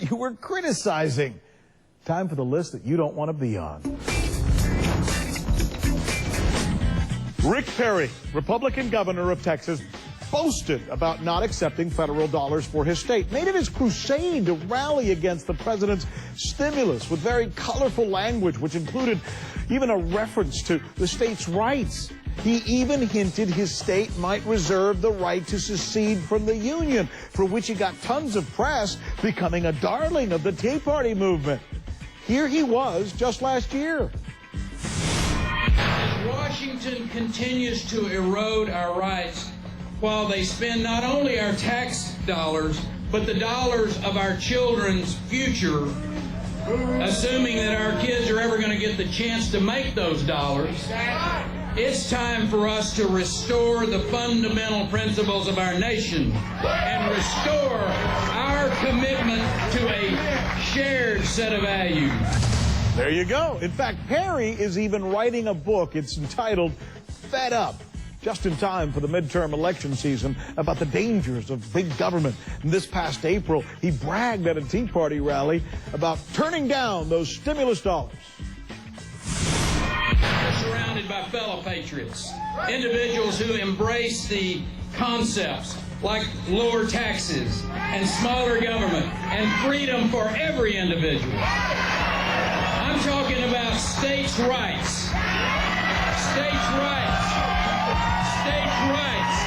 you were criticizing. Time for the list that you don't want to be on. Rick Perry, Republican governor of Texas, boasted about not accepting federal dollars for his state, made it his crusade to rally against the president's stimulus with very colorful language, which included even a reference to the state's rights. He even hinted his state might reserve the right to secede from the Union, for which he got tons of press, becoming a darling of the Tea Party movement. Here he was just last year. Washington continues to erode our rights while they spend not only our tax dollars, but the dollars of our children's future, assuming that our kids are ever going to get the chance to make those dollars. It's time for us to restore the fundamental principles of our nation and restore our commitment to a shared set of values. There you go. In fact, Perry is even writing a book. It's entitled Fed Up, just in time for the midterm election season, about the dangers of big government. And this past April, he bragged at a Tea Party rally about turning down those stimulus dollars. We're surrounded by fellow patriots, individuals who embrace the concepts like lower taxes and smaller government and freedom for every individual. I'm talking about states' rights. States' rights. States' rights.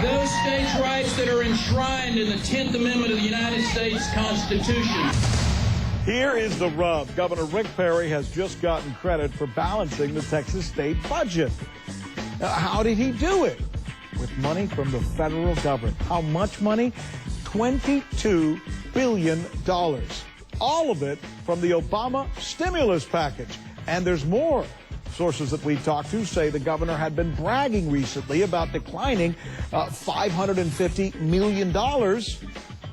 Those states' rights that are enshrined in the 10th Amendment of the United States Constitution. Here is the rub. Governor Rick Perry has just gotten credit for balancing the Texas state budget. How did he do it? With money from the federal government. How much money? $22 billion. All of it from the Obama stimulus package. And there's more. Sources that we talked to say the governor had been bragging recently about declining $550 million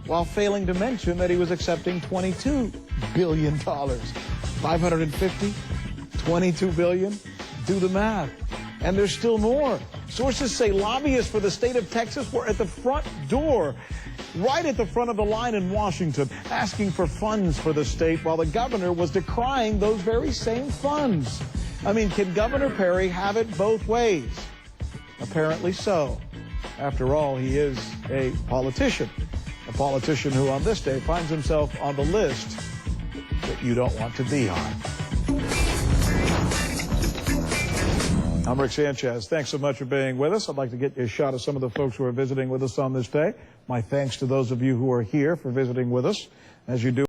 while failing to mention that he was accepting $22 billion. 550, 22 billion, do the math. And there's still more. Sources say lobbyists for the state of Texas were at the front door, right at the front of the line in Washington, asking for funds for the state while the governor was decrying those very same funds. I mean, can Governor Perry have it both ways? Apparently so. After all, he is a politician who on this day finds himself on the list that you don't want to be on. I'm Rick Sanchez. Thanks so much for being with us. I'd like to get you a shot of some of the folks who are visiting with us on this day. My thanks to those of you who are here for visiting with us. As you do